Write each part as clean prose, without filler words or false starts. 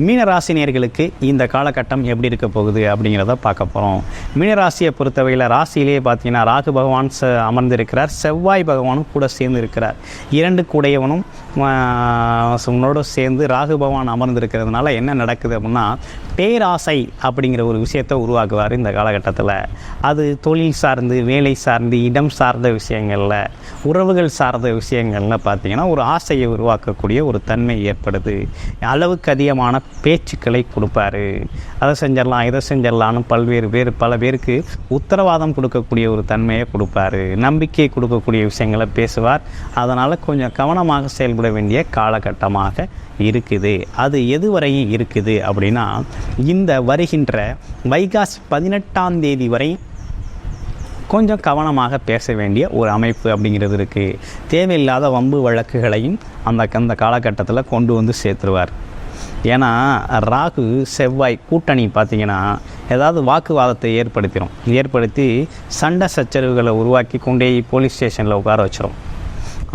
மீனராசினியர்களுக்கு இந்த காலகட்டம் எப்படி இருக்க போகுது அப்படிங்கிறத பார்க்க போகிறோம். மீனராசியை பொறுத்தவரையில் ராசியிலே பார்த்தீங்கன்னா ராகு பகவான் அமர்ந்திருக்கிறார், செவ்வாய் பகவானும் கூட சேர்ந்து இருக்கிறார். 2 கூடையவனும் உன்னோடு சேர்ந்து ராகு பகவான் அமர்ந்திருக்கிறதுனால என்ன நடக்குது அப்படின்னா, பேராசை அப்படிங்கிற ஒரு விஷயத்தை உருவாக்குவார் இந்த காலகட்டத்தில். அது தொழில் சார்ந்து, வேலை சார்ந்து, இடம் சார்ந்த விஷயங்களில், உறவுகள் சார்ந்த விஷயங்களில் பார்த்திங்கன்னா ஒரு ஆசையை உருவாக்கக்கூடிய ஒரு தன்மை ஏற்படுது. அளவுக்கு அதிகமான பேச்சுக்களை கொடுப்பாரு. அதை செஞ்சிடலாம், இதை செஞ்சிடலான்னு பல பேருக்கு உத்தரவாதம் கொடுக்கக்கூடிய ஒரு தன்மையை கொடுப்பாரு. நம்பிக்கை கொடுக்கக்கூடிய விஷயங்களை பேசுவார். அதனால் கொஞ்சம் கவனமாக செயல்பட வேண்டிய காலகட்டமாக இருக்குது. அது எதுவரையும் இருக்குது அப்படின்னா, இந்த வருகின்ற வைகாசி 18ஆம் தேதி வரை கொஞ்சம் கவனமாக பேச வேண்டிய ஒரு அமைப்பு அப்படிங்கிறது இருக்குது. தேவையில்லாத வம்பு வழக்குகளையும் அந்த காலகட்டத்தில் கொண்டு வந்து சேர்த்துருவார். ஏன்னா ராகு செவ்வாய் கூட்டணி பார்த்திங்கன்னா ஏதாவது வாக்குவாதத்தை ஏற்படுத்தி சண்டை சச்சரவுகளை உருவாக்கி கொண்டே போலீஸ் ஸ்டேஷனில் உட்கார வச்சிடும்.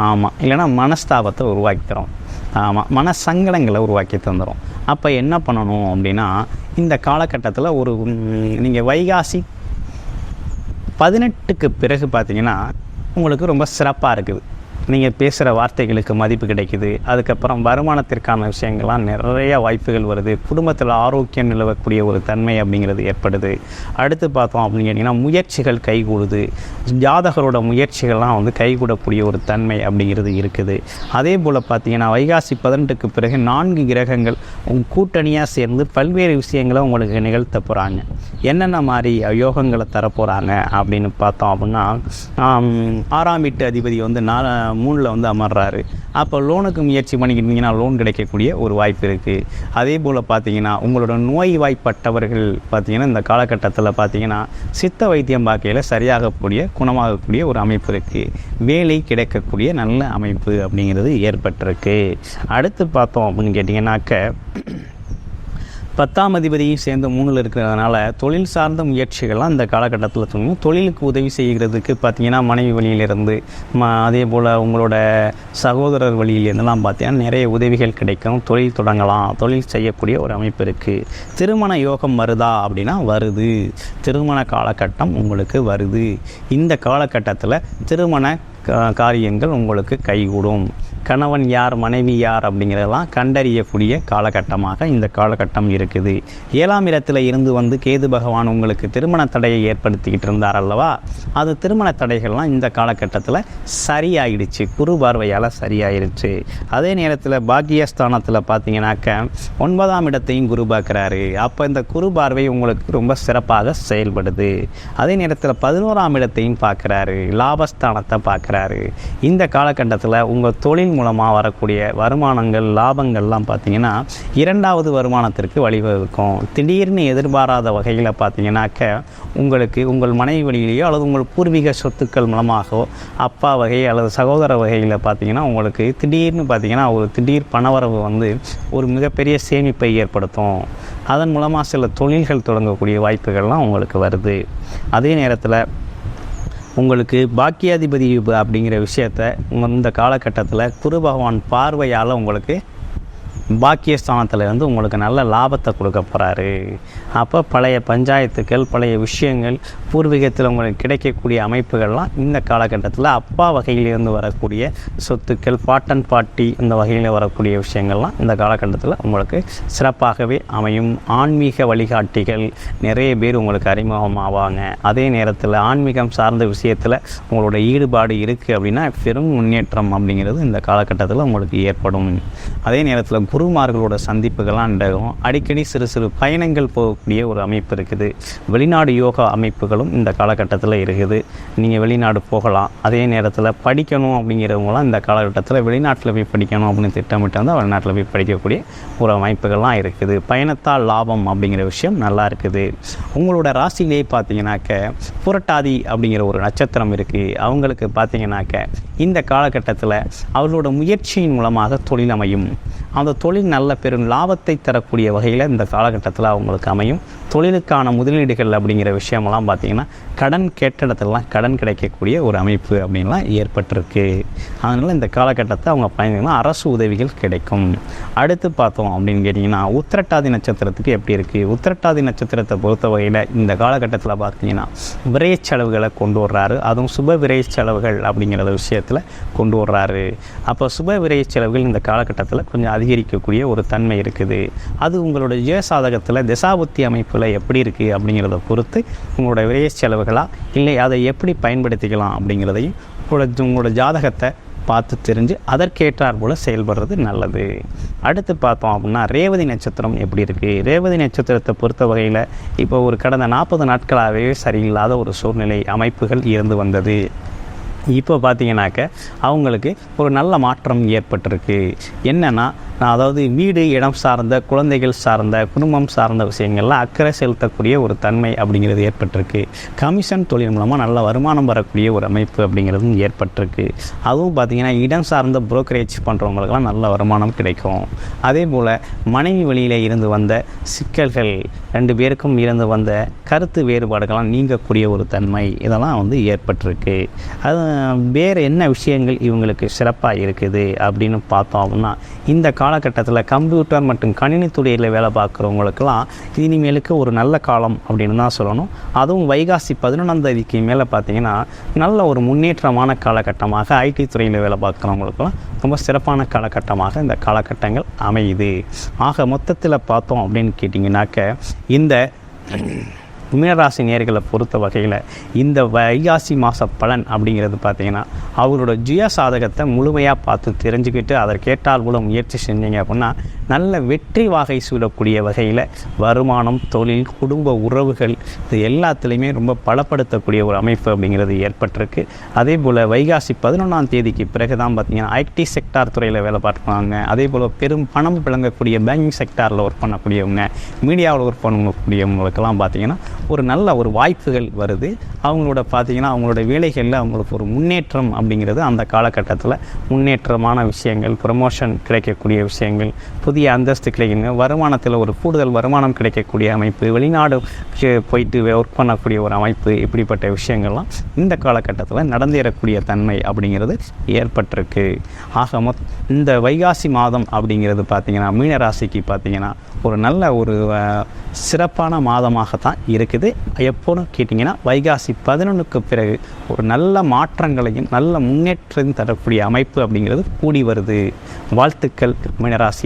ஆமாம், இல்லைனா மனஸ்தாபத்தை உருவாக்கி தரும். ஆமாம், மன சங்கடங்களை உருவாக்கி தந்துடும். அப்போ என்ன பண்ணணும் அப்படின்னா, இந்த காலகட்டத்தில் நீங்கள் வைகாசி 18க்கு பிறகு பார்த்திங்கன்னா உங்களுக்கு ரொம்ப சிறப்பாக இருக்குது. நீங்கள் பேசுகிற வார்த்தைகளுக்கு மதிப்பு கிடைக்குது. அதுக்கப்புறம் வருமானத்திற்கான விஷயங்கள்லாம் நிறைய வாய்ப்புகள் வருது. குடும்பத்தில் ஆரோக்கியம் நிலவக்கூடிய ஒரு தன்மை அப்படிங்கிறது ஏற்படுது. அடுத்து பார்த்தோம் அப்படின்னு கேட்டிங்கன்னா, முயற்சிகள் கைகூடுது. ஜாதகரோட முயற்சிகள்லாம் கைகூடக்கூடிய ஒரு தன்மை அப்படிங்கிறது இருக்குது. அதே போல் பார்த்திங்கன்னா வைகாசி 18க்கு பிறகு 4 கிரகங்கள் கூட்டணியாக சேர்ந்து பல்வேறு விஷயங்களை உங்களுக்கு நிகழ்த்த போகிறாங்க. என்னென்ன மாதிரி யோகங்களை தரப்போகிறாங்க அப்படின்னு பார்த்தோம் அப்படின்னா, 6ஆம் வீட்டு அதிபதி 3ல் அமர்றாரு. அப்போ லோனுக்கு முயற்சி பண்ணிக்கிட்டீங்கன்னா லோன் கிடைக்கக்கூடிய ஒரு வாய்ப்பு இருக்குது. அதே போல் பார்த்திங்கன்னா உங்களோட நோய் வாய்ப்பட்டவர்கள் பார்த்திங்கன்னா இந்த காலகட்டத்தில் பார்த்திங்கன்னா சித்த வைத்தியம் பார்க்கையில் சரியாகக்கூடிய குணமாகக்கூடிய ஒரு அமைப்பு இருக்குது. வேலை கிடைக்கக்கூடிய நல்ல அமைப்பு அப்படிங்கிறது ஏற்பட்டிருக்கு. அடுத்து பார்த்தோம் அப்படின்னு கேட்டிங்கன்னாக்க, 10ஆம் அதிபதியும் சேர்ந்து 3ல் இருக்கிறதுனால தொழில் சார்ந்த முயற்சிகள்லாம் இந்த காலகட்டத்தில் தோணும். தொழிலுக்கு உதவி செய்கிறதுக்கு பார்த்திங்கன்னா மனைவி வழியிலிருந்து, அதே போல் உங்களோட சகோதரர் வழியிலிருந்துலாம் பார்த்திங்கன்னா நிறைய உதவிகள் கிடைக்கும். தொழில் தொடங்கலாம், தொழில் செய்யக்கூடிய ஒரு அமைப்பு இருக்குது. திருமண யோகம் வருதா அப்படின்னா வருது. திருமண காலகட்டம் உங்களுக்கு வருது. இந்த காலகட்டத்தில் திருமண காரியங்கள் உங்களுக்கு கைகூடும். கணவன் யார், மனைவி யார் அப்படிங்கிறதெல்லாம் கண்டறியக்கூடிய காலகட்டமாக இந்த காலகட்டம் இருக்குது. 7ஆம் இடத்துல இருந்து கேது பகவான் உங்களுக்கு திருமண தடையை ஏற்படுத்திக்கிட்டு இருந்தார் அல்லவா, அது திருமண தடைகள்லாம் இந்த காலகட்டத்தில் சரியாயிடுச்சு. குரு பார்வையால் சரியாயிடுச்சு. அதே நேரத்தில் பாக்கியஸ்தானத்தில் பார்த்தீங்கன்னாக்க 9ஆம் இடத்தையும் குரு பார்க்குறாரு. அப்போ இந்த குரு பார்வை உங்களுக்கு ரொம்ப சிறப்பாக செயல்படுது. அதே நேரத்தில் 11ஆம் இடத்தையும் பார்க்குறாரு, லாபஸ்தானத்தை பார்க்குறாரு. இந்த காலகட்டத்தில் உங்கள் தொழில் மூலமாக வரக்கூடிய வருமானங்கள், லாபங்கள்லாம் பார்த்திங்கன்னா 2வது வருமானத்திற்கு வழிவகுக்கும். திடீர்னு எதிர்பாராத வகையில் பார்த்திங்கனாக்க உங்களுக்கு உங்கள் மனைவி வழியிலேயோ அல்லது உங்கள் பூர்வீக சொத்துக்கள் மூலமாகவோ, அப்பா வகை அல்லது சகோதர வகையில் பார்த்திங்கன்னா உங்களுக்கு திடீர்னு பார்த்திங்கன்னா ஒரு திடீர் பணவரவு ஒரு மிகப்பெரிய சேமிப்பை ஏற்படுத்தும். அதன் மூலமாக சில தொழில்கள் தொடங்கக்கூடிய வாய்ப்புகள்லாம் உங்களுக்கு வருது. அதே நேரத்தில் உங்களுக்கு பாக்கியாதிபதி அப்படிங்கிற விஷயத்தை இந்த காலகட்டத்தில் குரு பகவான் பார்வையால் உங்களுக்கு பாக்கியஸ்தானத்தில் உங்களுக்கு நல்ல லாபத்தை கொடுக்க போகிறாரு. அப்போ பழைய பஞ்சாயத்துக்கள், பழைய விஷயங்கள், பூர்வீகத்தில் உங்களுக்கு கிடைக்கக்கூடிய அமைப்புகள்லாம் இந்த காலகட்டத்தில் அப்பா வகையிலேருந்து வரக்கூடிய சொத்துக்கள், பாட்டன் பாட்டி இந்த வகையில் வரக்கூடிய விஷயங்கள்லாம் இந்த காலகட்டத்தில் உங்களுக்கு சிறப்பாகவே அமையும். ஆன்மீக வழிகாட்டிகள் நிறைய பேர் உங்களுக்கு அறிமுகமாவாங்க. அதே நேரத்தில் ஆன்மீகம் சார்ந்த விஷயத்தில் உங்களோட ஈடுபாடு இருக்குது அப்படின்னா பெரும் முன்னேற்றம் அப்படிங்கிறது இந்த காலகட்டத்தில் உங்களுக்கு ஏற்படும். அதே நேரத்தில் குருமார்களோட சந்திப்புகள்லாம் நடக்கும். அடிக்கடி சிறு சிறு பயணங்கள் போகக்கூடிய ஒரு அமைப்பு இருக்குது. வெளிநாடு யோகா அமைப்புகளும் இந்த காலகட்டத்தில் இருக்குது. நீங்கள் வெளிநாடு போகலாம். அதே நேரத்தில் படிக்கணும் அப்படிங்கிறவங்களாம் இந்த காலகட்டத்தில் வெளிநாட்டில் போய் படிக்கணும் அப்படின்னு திட்டமிட்டு வந்தால் வெளிநாட்டில் போய் படிக்கக்கூடிய ஒரு அமைப்புகள்லாம் இருக்குது. பயணத்தால் லாபம் அப்படிங்கிற விஷயம் நல்லா இருக்குது. உங்களோட ராசியிலே பார்த்தீங்கன்னாக்க புரட்டாதி அப்படிங்கிற ஒரு நட்சத்திரம் இருக்குது. அவங்களுக்கு பார்த்தீங்கன்னாக்க இந்த காலகட்டத்தில் அவர்களோட முயற்சியின் மூலமாக தொழில் அமையும். அந்த தொழில் நல்ல பெரும் லாபத்தை தரக்கூடிய வகையில் இந்த காலகட்டத்தில் அவங்களுக்கு அமையும். தொழிலுக்கான முதலீடுகள் அப்படிங்கிற விஷயமெல்லாம் பார்த்திங்கன்னா கடன் கேட்ட இடத்துலலாம் கடன் கிடைக்கக்கூடிய ஒரு அமைப்பு அப்படின்லாம் ஏற்பட்டிருக்கு. அதனால் இந்த காலகட்டத்தை அவங்க பயணிங்கன்னா அரசு உதவிகள் கிடைக்கும். அடுத்து பார்த்தோம் அப்படின்னு கேட்டிங்கன்னா உத்திரட்டாதி நட்சத்திரத்துக்கு எப்படி இருக்குது? உத்திரட்டாதி நட்சத்திரத்தை பொறுத்த வகையில் இந்த காலகட்டத்தில் பார்த்தீங்கன்னா விரைய செலவுகளை கொண்டு வர்றாரு. அதுவும் சுப விரைய செலவுகள் அப்படிங்கிற விஷயத்தில் கொண்டு வர்றாரு. அப்போ சுப விரைய செலவுகள் இந்த காலகட்டத்தில் கொஞ்சம் அதிகரிக்கக்கூடிய ஒரு தன்மை இருக்குது. அது உங்களோட ஜெயசாதகத்தில் திசாபுத்தி அமைப்பில் எப்படி இருக்குது அப்படிங்கிறத பொறுத்து உங்களோட விரைய செலவுகளா இல்லை அதை எப்படி பயன்படுத்திக்கலாம் அப்படிங்கிறதையும் உங்களோட ஜாதகத்தை பார்த்து தெரிஞ்சு அதற்கேற்றார் போல் செயல்படுறது நல்லது. அடுத்து பார்த்தோம் அப்படின்னா ரேவதி நட்சத்திரம் எப்படி இருக்குது? ரேவதி நட்சத்திரத்தை பொறுத்த வகையில் இப்போ ஒரு கடந்த 40 நாட்களாகவே சரியில்லாத ஒரு சூழ்நிலை அமைப்புகள் இருந்து வந்தது. இப்போ பார்த்தீங்கன்னாக்க அவங்களுக்கு ஒரு நல்ல மாற்றம் ஏற்பட்டிருக்கு. என்னென்னா அதாவது வீடு இடம் சார்ந்த குழந்தைகள் சார்ந்த குடும்பம் சார்ந்த விஷயங்கள்லாம் அக்கறை செலுத்தக்கூடிய ஒரு தன்மை அப்படிங்கிறது ஏற்பட்டிருக்கு. கமிஷன் தொழில் மூலமாக நல்ல வருமானம் வரக்கூடிய ஒரு அமைப்பு அப்படிங்கிறதும் ஏற்பட்டிருக்கு. அதுவும் பார்த்திங்கன்னா இடம் சார்ந்த புரோக்கரேஜ் பண்ணுறவங்களுக்கெல்லாம் நல்ல வருமானம் கிடைக்கும். அதே போல் மனைவி வழியில் இருந்து வந்த சிக்கல்கள் 2 பேருக்கும் இருந்து வந்த கருத்து வேறுபாடுகள்லாம் நீங்கக்கூடிய ஒரு தன்மை இதெல்லாம் ஏற்பட்டிருக்கு. அது வேறு என்ன விஷயங்கள் இவங்களுக்கு சிறப்பாக இருக்குது அப்படின்னு பார்த்தோம் அப்படின்னா இந்த காலகட்டத்தில் கம்ப்யூட்டர் மற்றும் கணினி துறையில் வேலை பார்க்குறவங்களுக்கெல்லாம் இனிமேலுக்கு ஒரு நல்ல காலம் அப்படின்னு தான் சொல்லணும். அதுவும் வைகாசி 11ஆம் தேதிக்கு மேலே பார்த்திங்கன்னா நல்ல ஒரு முன்னேற்றமான காலகட்டமாக ஐடி துறையில் வேலை பார்க்குறவங்களுக்கெல்லாம் ரொம்ப சிறப்பான காலகட்டமாக இந்த காலகட்டங்கள் அமையுது. ஆக மொத்தத்தில் பார்த்தோம் அப்படின்னு கேட்டிங்கனாக்க இந்த மீனராசி நேர்களை பொறுத்த வகையில் இந்த வைகாசி மாத பலன் அப்படிங்கிறது பார்த்திங்கன்னா அவங்களோட ஜுய சாதகத்தை முழுமையாக பார்த்து தெரிஞ்சுக்கிட்டு அதற்கேற்றால் போல முயற்சி செஞ்சீங்க அப்படின்னா நல்ல வெற்றி வாகை சூடக்கூடிய வகையில் வருமானம், தொழில், குடும்ப உறவுகள் இது எல்லாத்துலேயுமே ரொம்ப பலப்படுத்தக்கூடிய ஒரு அமைப்பு அப்படிங்கிறது ஏற்பட்டிருக்கு. அதே போல் வைகாசி 11ஆம் தேதிக்கு பிறகு தான் பார்த்திங்கன்னா ஐடி செக்டார் துறையில் வேலை பார்க்குறாங்க. அதே போல் பெரும் பணம் விளங்கக்கூடிய பேங்கிங் செக்டாரில் ஒர்க் பண்ணக்கூடியவங்க, மீடியாவில் ஒர்க் பண்ணக்கூடியவங்களுக்கெல்லாம் பார்த்திங்கன்னா ஒரு நல்ல ஒரு வாய்ப்புகள் வருது. அவங்களோட பார்த்திங்கன்னா அவங்களோட வேலைகளில் அவங்களுக்கு ஒரு முன்னேற்றம் அப்படிங்கிறது அந்த காலகட்டத்தில் முன்னேற்றமான விஷயங்கள், ப்ரமோஷன் கிடைக்கக்கூடிய விஷயங்கள், புதிய அந்தஸ்து கிடைக்குங்க, வருமானத்தில் ஒரு கூடுதல் வருமானம் கிடைக்கக்கூடிய அமைப்பு, வெளிநாடு போயிட்டு ஒர்க் பண்ணக்கூடிய ஒரு அமைப்பு, இப்படிப்பட்ட விஷயங்கள்லாம் இந்த காலகட்டத்தில் நடந்தேறக்கூடிய தன்மை அப்படிங்கிறது ஏற்பட்டிருக்கு. ஆக இந்த வைகாசி மாதம் அப்படிங்கிறது பார்த்திங்கன்னா மீனராசிக்கு பார்த்திங்கன்னா ஒரு நல்ல ஒரு சிறப்பான மாதமாகத்தான் இருக்குது. எப்போன்னு கேட்டிங்கன்னா வைகாசி 11க்கு பிறகு ஒரு நல்ல மாற்றங்களையும் நல்ல முன்னேற்றம் தரக்கூடிய அமைப்பு அப்படிங்கிறது கூடி வருது. வாழ்த்துக்கள் மீனராசி